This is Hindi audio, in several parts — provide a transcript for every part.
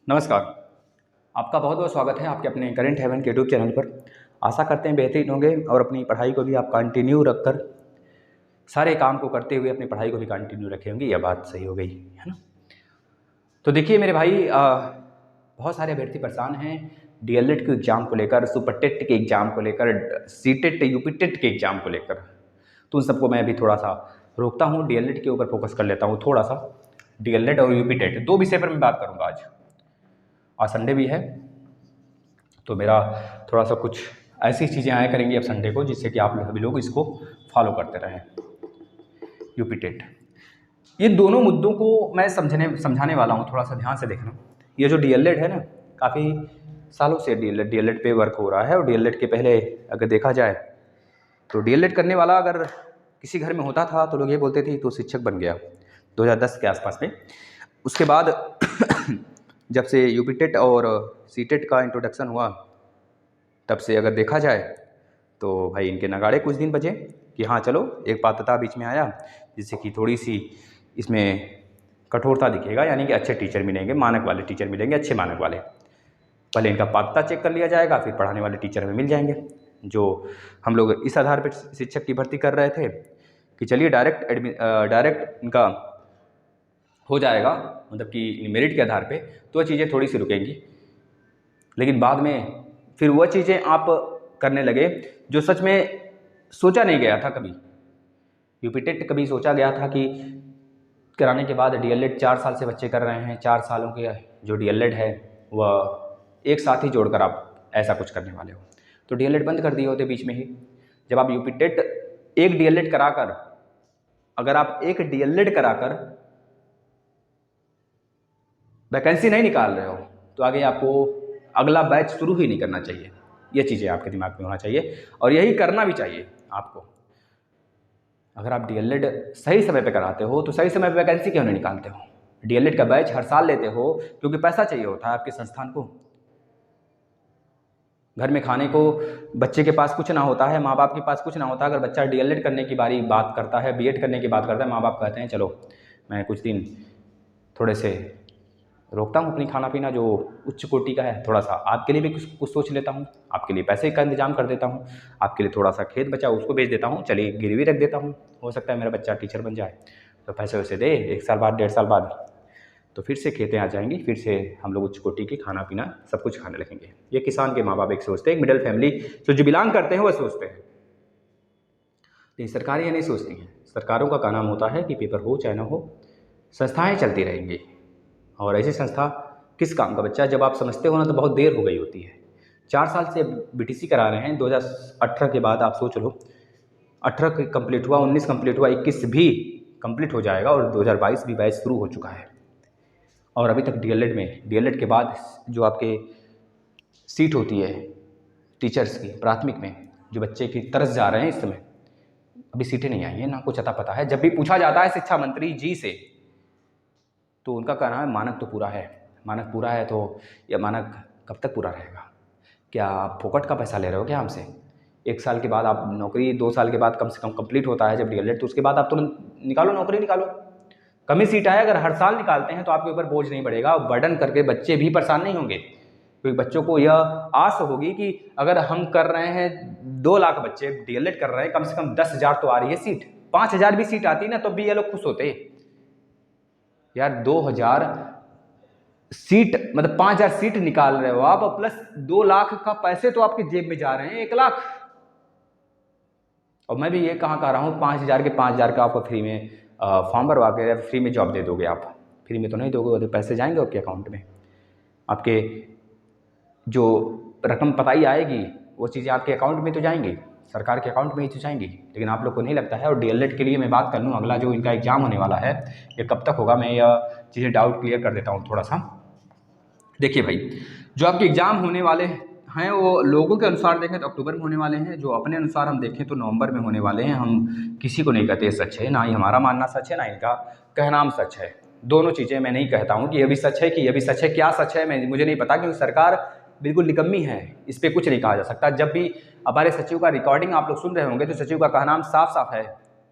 नमस्कार। आपका बहुत बहुत स्वागत है आपके अपने करेंट हेवन के यूट्यूब चैनल पर। आशा करते हैं बेहतरीन होंगे और अपनी पढ़ाई को भी आप कंटिन्यू रखकर सारे काम को करते हुए अपनी पढ़ाई को भी कंटिन्यू रखे होंगे। यह बात सही हो गई है ना। तो देखिए मेरे भाई, बहुत सारे अभ्यर्थी परेशान हैं डीएलएड के एग्ज़ाम को लेकर, सुपर टेट के एग्ज़ाम को लेकर, सीटेट यूपी टेट के एग्ज़ाम को लेकर। तो उन सबको मैं अभी थोड़ा सा रोकता हूँ, डीएलएड के ऊपर फोकस कर लेता हूँ थोड़ा सा। डीएलएड और यूपी टेट दो विषय पर मैं बात करूँगा आज संडे भी है, तो मेरा थोड़ा सा कुछ ऐसी चीज़ें आया करेंगी अब संडे को जिससे कि आप सभी लोग इसको फॉलो करते रहें। यूपी टेट, ये दोनों मुद्दों को मैं समझाने वाला हूँ, थोड़ा सा ध्यान से देखना। ये जो डीएलएड है ना, काफ़ी सालों से डीएलएड पे वर्क हो रहा है। और डीएलएड के पहले अगर देखा जाए तो डीएलएड करने वाला अगर किसी घर में होता था तो लोग ये बोलते थे तो शिक्षक बन गया 2010 के आसपास में। उसके बाद जब से यूपी टेट और सीटेट का इंट्रोडक्शन हुआ तब से अगर देखा जाए तो भाई इनके नगाड़े कुछ दिन बजे कि हाँ चलो एक पात्रता बीच में आया जिससे कि थोड़ी सी इसमें कठोरता दिखेगा, यानी कि अच्छे टीचर मिलेंगे, मानक वाले टीचर मिलेंगे, अच्छे मानक वाले। पहले इनका पात्रता चेक कर लिया जाएगा, फिर पढ़ाने वाले टीचर हमें मिल जाएंगे। जो हम लोग इस आधार पर शिक्षक की भर्ती कर रहे थे कि चलिए डायरेक्ट इनका हो जाएगा, मतलब कि मेरिट के आधार पे, तो वह चीज़ें थोड़ी सी रुकेंगी। लेकिन बाद में फिर वह चीज़ें आप करने लगे जो सच में सोचा नहीं गया था कभी। यूपी टेट कभी सोचा गया था कि कराने के बाद डीएलएड 4 साल से बच्चे कर रहे हैं, 4 सालों के जो डीएलएड है वह एक साथ ही जोड़कर आप ऐसा कुछ करने वाले हो, तो डीएलएड बंद कर दिए होते बीच में ही। जब आप यूपी टेट एक डीएलएड कराकर, अगर आप एक डीएलएड कराकर वैकेंसी नहीं निकाल रहे हो तो आगे आपको अगला बैच शुरू ही नहीं करना चाहिए। ये चीज़ें आपके दिमाग में होना चाहिए और यही करना भी चाहिए आपको। अगर आप डीएलएड सही समय पे कराते हो तो सही समय पे वैकेंसी क्यों नहीं निकालते हो? डीएलएड का बैच हर साल लेते हो क्योंकि पैसा चाहिए होता है आपके संस्थान को। घर में खाने को बच्चे के पास कुछ ना होता है, माँ बाप के पास कुछ ना होता है। अगर बच्चा डीएलएड करने की बारी बात करता है, बीएड करने की बात करता है, माँ बाप कहते हैं चलो मैं कुछ दिन थोड़े से रोकता हूँ अपनी खाना पीना जो उच्च कोटि का है, थोड़ा सा आपके लिए भी कुछ सोच लेता हूँ, आपके लिए पैसे का इंतजाम कर देता हूँ, आपके लिए थोड़ा सा खेत बचा उसको बेच देता हूँ, चलिए गिरवी रख देता हूँ, हो सकता है मेरा बच्चा टीचर बन जाए। तो पैसे वैसे दे 1 साल बाद 1.5 साल बाद तो फिर से खेतें आ जाएंगी, फिर से हम लोग उच्च कोटि की खाना पीना सब कुछ खाने लगेंगे। ये किसान के माँ बाप एक सोचते हैं, एक मिडिल फैमिली जो बिलोंग करते हैं वह सोचते हैं। लेकिन सरकारें ये नहीं सोचती हैं। सरकारों का काम होता है कि पेपर हो चाहे ना हो, संस्थाएँ चलती रहेंगी। और ऐसी संस्था किस काम का बच्चा, जब आप समझते हो ना तो बहुत देर हो गई होती है। 4 साल से बीटीसी करा रहे हैं, 2018 के बाद आप सोच लो 18 कंप्लीट हुआ, 19 कंप्लीट हुआ, 21 भी कंप्लीट हो जाएगा और 2022 भी बैच शुरू हो चुका है। और अभी तक डीएलएड के बाद जो आपके सीट होती है टीचर्स की प्राथमिक में, जो बच्चे की तरस जा रहे हैं इस समय, अभी सीटें नहीं आई हैं, ना कुछ अता पता है। जब भी पूछा जाता है शिक्षा मंत्री जी से तो उनका कहना है मानक तो पूरा है। मानक पूरा है तो यह मानक कब तक पूरा रहेगा? क्या आप फोकट का पैसा ले रहे हो क्या हमसे? 1 साल के बाद आप नौकरी, 2 साल के बाद कम से कम कंप्लीट होता है जब डीएलएड, तो उसके बाद आप तुरंत निकालो, नौकरी निकालो। कम ही सीट आए, अगर हर साल निकालते हैं तो आपके ऊपर बोझ नहीं बढ़ेगा, बर्डन करके बच्चे भी परेशान नहीं होंगे। क्योंकि बच्चों को यह आस होगी कि अगर हम कर रहे हैं 2 लाख बच्चे डीएलएड कर रहे हैं, कम से कम 10,000 तो आ रही है सीट। 5,000 भी सीट आती ना तो भी ये लोग खुश होते यार। 2,000 सीट मतलब 5,000 सीट निकाल रहे हो आप, प्लस 2 लाख का पैसे तो आपकी जेब में जा रहे हैं, 1 लाख। और मैं भी ये कहाँ कह रहा हूँ 5,000 के 5,000 का आपको फ्री में फॉर्म भरवा के फ्री में जॉब दे दोगे आप। फ्री में तो नहीं दोगे, वो पैसे जाएंगे आपके अकाउंट में। आपके जो रकम पता ही आएगी वो चीज़ें आपके अकाउंट में तो जाएंगी, सरकार के अकाउंट में ही तो जाएंगी। लेकिन आप लोग को नहीं लगता है। और डीएलएड के लिए मैं बात कर लूँ, अगला जो इनका एग्ज़ाम होने वाला है ये कब तक होगा, मैं यह चीज़ें डाउट क्लियर कर देता हूँ थोड़ा सा। देखिए भाई, जो आपके एग्ज़ाम होने वाले हैं वो लोगों के अनुसार देखें तो अक्टूबर में होने वाले हैं, जो अपने अनुसार हम देखें तो नवंबर में होने वाले हैं। हम किसी को नहीं कहते सच है, ना ही हमारा मानना सच है, ना इनका कहना सच है। दोनों चीज़ें मैं नहीं कहता हूँ कि यह भी सच है कि यह भी सच है। क्या सच है मुझे नहीं पता, क्योंकि सरकार बिल्कुल निकम्मी है, इस पर कुछ नहीं कहा जा सकता। जब भी हमारे सचिव का रिकॉर्डिंग आप लोग सुन रहे होंगे तो सचिव का कहना साफ साफ है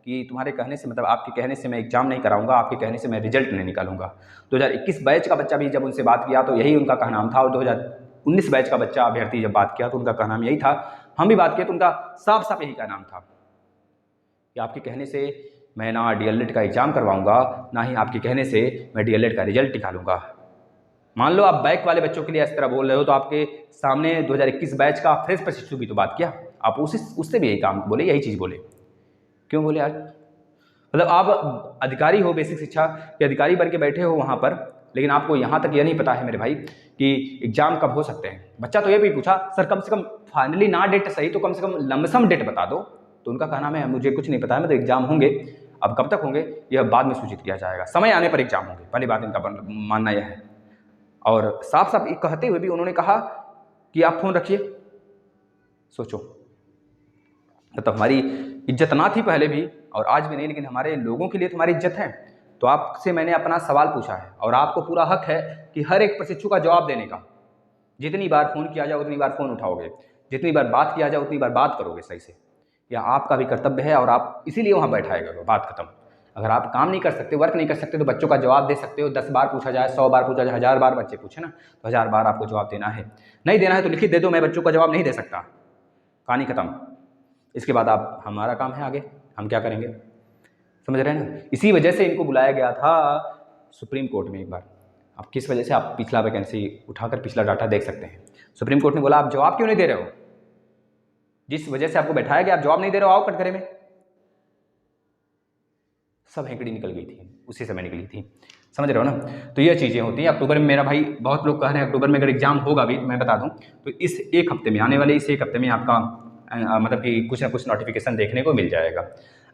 कि तुम्हारे कहने से मतलब आपके कहने से मैं एग्ज़ाम नहीं कराऊंगा, आपके कहने से मैं रिजल्ट नहीं निकालूंगा। 2021 बैच का बच्चा भी जब उनसे बात किया तो यही उनका कहनाम था, और 2019 बैच का बच्चा अभ्यर्थी जब बात किया तो उनका कहनाम यही था। हम भी बात किए तो उनका साफ साफ यही कहनाम था कि आपके कहने से मैं ना DLED का एग्ज़ाम करवाऊंगा, ना ही आपके कहने से मैं DLED का रिजल्ट निकालूंगा। मान लो आप बैक वाले बच्चों के लिए इस तरह बोल रहे हो, तो आपके सामने 2021 बैच का फ्रेश प्रशिक्षु भी तो बात किया, आप उससे भी यही काम बोले, यही चीज़ बोले। क्यों बोले आज? मतलब आप अधिकारी हो, बेसिक शिक्षा के अधिकारी बन के बैठे हो वहाँ पर, लेकिन आपको यहाँ तक यह नहीं पता है मेरे भाई कि एग्ज़ाम कब हो सकते हैं। बच्चा तो ये भी पूछा सर कम से कम फाइनली ना डेट सही तो कम से कम लमसम डेट बता दो, तो उनका कहना है मुझे कुछ नहीं पता है, मैं तो एग्ज़ाम होंगे, अब कब तक होंगे यह बाद में सूचित किया जाएगा, समय आने पर एग्ज़ाम होंगे। पहली बात इनका मानना यह है। और साफ साफ कहते हुए भी उन्होंने कहा कि आप फ़ोन रखिए। सोचो, तो हमारी इज्जत ना थी पहले भी और आज भी नहीं, लेकिन हमारे लोगों के लिए तुम्हारी इज्जत है। तो आपसे मैंने अपना सवाल पूछा है और आपको पूरा हक है कि हर एक प्रशिक्षु का जवाब देने का। जितनी बार फ़ोन किया जाए उतनी बार फ़ोन उठाओगे, जितनी बार बात किया जाए उतनी बार बात करोगे सही से, यह आपका भी कर्तव्य है और आप इसीलिए वहाँ बैठाए गए हो। बात खत्म। अगर आप काम नहीं कर सकते, वर्क नहीं कर सकते, तो बच्चों का जवाब दे सकते हो। 10 बार पूछा जाए, 100 बार पूछा जाए, 1000 बार बच्चे पूछे ना, तो 1000 बार आपको जवाब देना है। नहीं देना है तो लिखित दे दो, मैं बच्चों का जवाब नहीं दे सकता, कहानी खत्म। इसके बाद आप हमारा काम है आगे, हम क्या करेंगे, समझ रहे हैं ना। इसी वजह से इनको बुलाया गया था सुप्रीम कोर्ट में एक बार। अब किस वजह से, आप पिछला वैकेंसी उठाकर पिछला डाटा देख सकते हैं। सुप्रीम कोर्ट ने बोला आप जवाब क्यों नहीं दे रहे हो, जिस वजह से आपको बैठाया गया आप जवाब नहीं दे रहे हो, आओ कटघरे में। सब हेकड़ी निकल गई थी, उसी समय निकली थी, समझ रहे हो ना। तो ये चीज़ें होती हैं। अक्टूबर में मेरा भाई, बहुत लोग कह रहे हैं अक्टूबर में अगर एग्जाम होगा भी, तो मैं बता दूं तो इस एक हफ्ते में, आने वाले इस एक हफ्ते में आपका मतलब कि कुछ ना कुछ नोटिफिकेशन देखने को मिल जाएगा।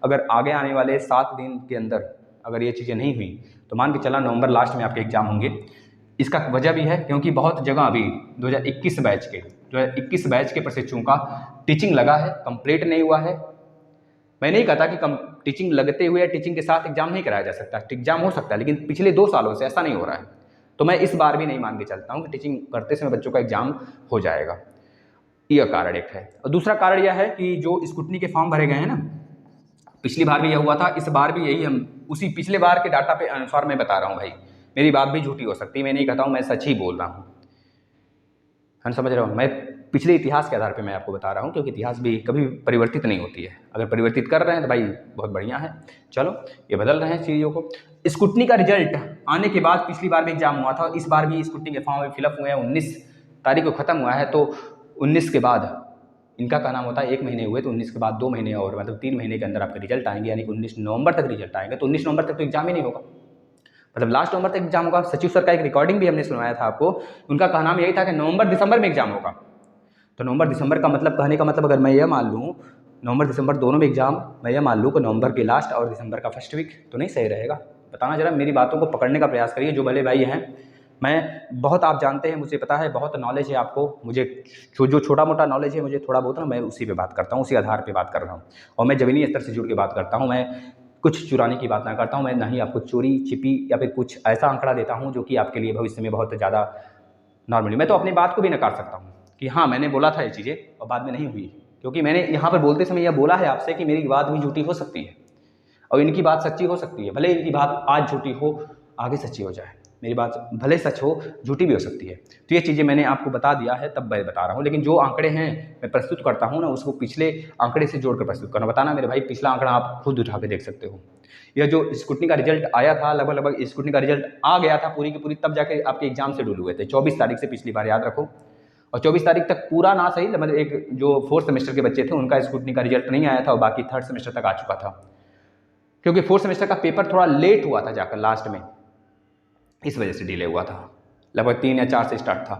अगर आगे आने वाले 7 दिन के अंदर अगर ये चीज़ें नहीं हुई तो मान के चला नवंबर लास्ट में आपके एग्जाम होंगे। इसका वजह भी है क्योंकि बहुत जगह अभी 2021 बैच के प्रशिक्षुओं का टीचिंग लगा है, कंप्लीट नहीं हुआ है। मैं नहीं कहता कि टीचिंग लगते हुए टीचिंग के साथ एग्जाम नहीं कराया जा सकता, एग्जाम हो सकता है, लेकिन पिछले 2 सालों से ऐसा नहीं हो रहा है। तो मैं इस बार भी नहीं मान के चलता हूँ कि टीचिंग करते समय बच्चों का एग्जाम हो जाएगा। यह कारण एक है। और दूसरा कारण यह है कि जो स्कूटनी के फॉर्म भरे गए हैं ना, पिछली बार भी यह हुआ था, इस बार भी यही, हम उसी पिछले बार के डाटा पे अनुसार मैं बता रहा हूँ भाई। मेरी बात भी झूठी हो सकती है, मैं नहीं कहता हूँ, मैं सच ही बोल रहा हूँ, हम समझ रहे हो। मैं पिछले इतिहास के आधार पे मैं आपको बता रहा हूँ, क्योंकि इतिहास भी कभी परिवर्तित नहीं होती है। अगर परिवर्तित कर रहे हैं तो भाई बहुत बढ़िया है, चलो ये बदल रहे हैं चीज़ों को। स्कूटनी का रिजल्ट आने के बाद पिछली बार भी एग्जाम हुआ था, इस बार भी स्कूटनी के फॉर्म फिलअप हुए हैं, 19 तारीख को ख़त्म हुआ है। तो 19 के बाद इनका क्या नाम होता है, 1 महीने हुए तो 19 के बाद 2 महीने और मतलब 3 महीने के अंदर आपके रिजल्ट आएंगे, यानी कि 19 नवंबर तक रिजल्ट आएंगे। तो 19 नवंबर तक तो एग्जाम ही नहीं होगा, मतलब लास्ट नवंबर तक एग्जाम होगा। सचिव सर का एक रिकॉर्डिंग भी हमने सुनवाया था आपको, उनका कहना यही था कि नवंबर दिसंबर में एग्जाम होगा। तो नवंबर दिसंबर का मतलब, कहने का मतलब अगर मैं यह मान लूँ नवंबर दिसंबर दोनों में एग्जाम, मैं यह मान लूँ कि नवंबर के लास्ट और दिसंबर का फर्स्ट वीक, तो नहीं सही रहेगा। बताना जरा, मेरी बातों को पकड़ने का प्रयास करिए जो भले भाई हैं। मैं बहुत, आप जानते हैं, मुझे पता है, बहुत नॉलेज है आपको, मुझे जो छोटा मोटा नॉलेज है मुझे थोड़ा बहुत ना, मैं उसी पे बात करता हूँ, उसी आधार पे बात कर रहा हूँ। और मैं ज़मीनी स्तर से जुड़ के बात करता हूँ, मैं कुछ चुराने की बात ना करता हूँ, मैं ना ही आपको चोरी छिपी या फिर कुछ ऐसा आंकड़ा देता हूँ जो कि आपके लिए भविष्य में बहुत ज़्यादा नॉर्मली। मैं तो अपनी बात को भी नकार सकता हूँ कि हाँ मैंने बोला था ये चीज़ें और बाद में नहीं हुई, क्योंकि मैंने यहाँ पर बोलते समय यह बोला है आपसे कि मेरी बात भी झूठी हो सकती है और इनकी बात सच्ची हो सकती है। भले इनकी बात आज झूठी हो, आगे सच्ची हो जाए, मेरी बात भले सच हो, झूठी भी हो सकती है। तो ये चीज़ें मैंने आपको बता दिया है, तब मैं बता रहा हूँ। लेकिन जो आंकड़े हैं मैं प्रस्तुत करता हूँ ना, उसको पिछले आंकड़े से जोड़कर प्रस्तुत करना। बताना मेरे भाई, पिछला आंकड़ा आप खुद उठा के देख सकते हो। यह जो स्कूटनी का रिजल्ट आया था, लगभग स्कूटनी का रिजल्ट आ गया था पूरी की पूरी, तब जाके आपके एग्जाम शेड्यूल हुए थे 24 तारीख से, पिछली बार याद रखो। और 24 तारीख तक पूरा ना सही, मतलब एक जो 4th सेमेस्टर के बच्चे थे उनका स्कूटनी का रिजल्ट नहीं आया था और बाकी 3rd सेमेस्टर तक आ चुका था, क्योंकि 4th सेमेस्टर का पेपर थोड़ा लेट हुआ था जाकर लास्ट में, इस वजह से डिले हुआ था। लगभग 3 या 4 से स्टार्ट था,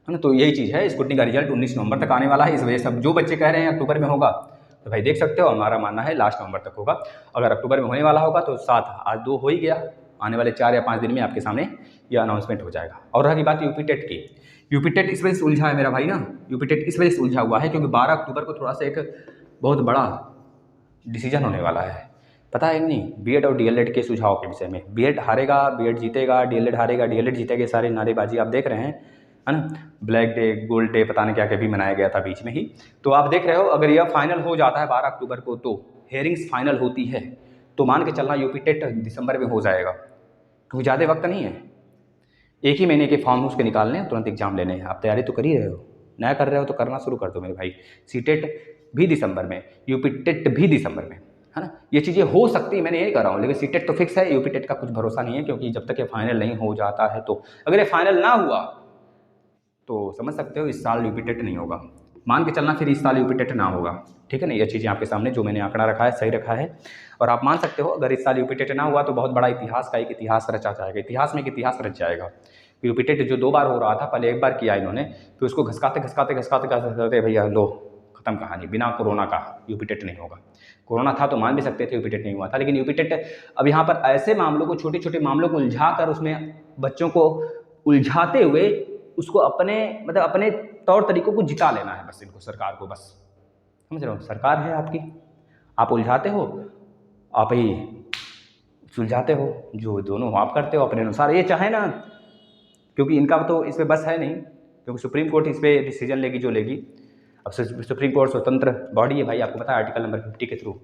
है ना। तो यही चीज़ है, स्कूटनी का रिजल्ट 19 नवंबर तक आने वाला है। इस वजह से जो बच्चे कह रहे हैं अक्टूबर में होगा, तो भाई देख सकते हो, हमारा मानना है लास्ट नवंबर तक होगा। अगर अक्टूबर में होने वाला होगा तो 7, आज 2 हो ही गया, आने वाले 4 या 5 दिन में आपके सामने यह अनाउंसमेंट हो जाएगा। और रही बात यूपी टेट की, यूपी टेट इस वजह से उलझा है मेरा भाई ना, यूपी टेट इस वजह से उलझा हुआ है क्योंकि 12 अक्टूबर को थोड़ा सा एक बहुत बड़ा डिसीजन होने वाला है, पता है नहीं, बीएड और डीएलएड के सुझाव के विषय में। बीएड हारेगा, बीएड जीतेगा, डीएलएड हारेगा, डीएलएड जीतेगा, सारे नारेबाजी आप देख रहे हैं, है ना। ब्लैक डे, गोल्ड डे, पता नहीं क्या क्या भी मनाया गया था बीच में ही। तो आप देख रहे हो, अगर यह फाइनल हो जाता है 12 अक्टूबर को, तो हेयरिंग्स फाइनल होती है तो मान के चलना यूपी टेट दिसंबर में हो जाएगा, क्योंकि ज़्यादा वक्त नहीं है। 1 ही महीने के फॉर्म उसके निकालने हैं, तुरंत एग्जाम लेने हैं। आप तैयारी तो कर ही रहे हो, नया कर रहे हो तो करना शुरू कर दो मेरे भाई। सीटेट भी दिसंबर में, यूपी टेट भी दिसंबर में, है ना। ये चीज़ें हो सकती है, मैंने यही कर रहा हूँ, लेकिन सीटेट तो फिक्स है, यूपी टेट का कुछ भरोसा नहीं है, क्योंकि जब तक ये फाइनल नहीं हो जाता है तो अगर ये फाइनल ना हुआ तो समझ सकते हो इस साल यूपी टेट नहीं होगा। मान के चलना फिर इस साल यूपी टेट ना होगा, ठीक है ना। ये चीज़ें आपके सामने जो मैंने आंकड़ा रखा है सही रखा है, और आप मान सकते हो अगर इस साल यूपी टेट ना हुआ तो बहुत बड़ा इतिहास का एक इतिहास रचा जाएगा, इतिहास में एक इतिहास रच जाएगा। यूपी टेट जो 2 बार हो रहा था, पहले 1 बार किया इन्होंने, फिर उसको घसकाते भैया लो खत्म कहानी, बिना कोरोना का यूपी टेट नहीं होगा। कोरोना था तो मान भी सकते थे यूपी टेट नहीं हुआ था, लेकिन यूपी टेट अब यहाँ पर ऐसे मामलों को, छोटे छोटे मामलों को उलझा कर उसमें बच्चों को उलझाते हुए उसको अपने मतलब अपने तौर तरीकों को जिता लेना है बस इनको, सरकार को, बस समझ रहे हो। सरकार है आपकी, आप उलझाते हो, आप ही सुलझाते हो, जो दोनों आप करते हो अपने अनुसार। ये चाहे ना, क्योंकि इनका तो इस पर बस है नहीं, क्योंकि सुप्रीम कोर्ट इस पर डिसीजन लेगी जो लेगी। अब सुप्रीम कोर्ट स्वतंत्र बॉडी है भाई, आपको पता है आर्टिकल नंबर 50 के थ्रू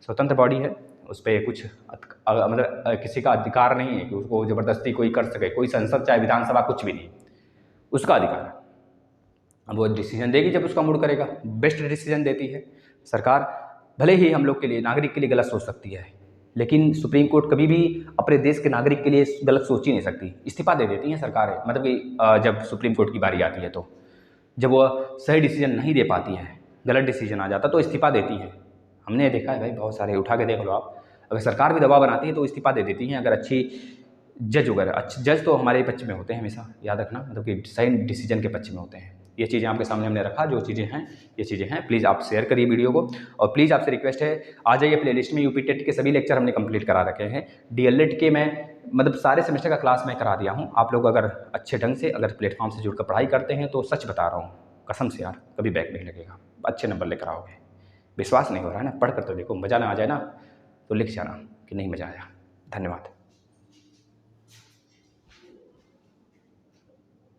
स्वतंत्र बॉडी है, उस पर कुछ मतलब किसी का अधिकार नहीं है कि उसको ज़बरदस्ती कोई कर सके, कोई संसद चाहे विधानसभा कुछ भी नहीं, उसका अधिकार है। अब वो डिसीजन देगी जब उसका मूड करेगा, बेस्ट डिसीजन देती है सरकार। भले ही हम लोग के लिए, नागरिक के लिए गलत सोच सकती है, लेकिन सुप्रीम कोर्ट कभी भी अपने देश के नागरिक के लिए गलत सोच ही नहीं सकती। इस्तीफा दे देती हैं सरकारें, मतलब कि जब सुप्रीम कोर्ट की बारी आती है तो जब वो सही डिसीजन नहीं दे पाती है, गलत डिसीजन आ जाता तो इस्तीफा देती हैं। हमने देखा है भाई, बहुत सारे, उठा के देख लो आप। अगर सरकार भी दबाव बनाती है तो इस्तीफा दे देती हैं, अगर अच्छी जज वगैरह, अच्छे जज तो हमारे पक्ष में होते हैं हमेशा, याद रखना, मतलब कि सही डिसीजन के पक्ष में होते हैं। ये चीज़ें आपके सामने हमने रखा, जो चीज़ें हैं ये चीज़ें हैं। प्लीज़ आप शेयर करिए वीडियो को, और प्लीज़ आपसे रिक्वेस्ट है आ जाइए प्लेलिस्ट में। यूपी टेट के सभी लेक्चर हमने कंप्लीट करा रखे हैं। डीएलएड के मैं मतलब सारे सेमेस्टर का क्लास मैं करा दिया हूँ। आप लोग अगर अच्छे ढंग से अगर प्लेटफॉर्म से जुड़कर पढ़ाई करते हैं तो सच बता रहा हूँ, कसम से यार, कभी बैक नहीं लगेगा, अच्छे नंबर लेकर आओगे। विश्वास नहीं हो रहा है ना, पढ़ कर तो देखो, मज़ा ना आ जाए ना तो लिख जाना कि नहीं मज़ा आया। धन्यवाद।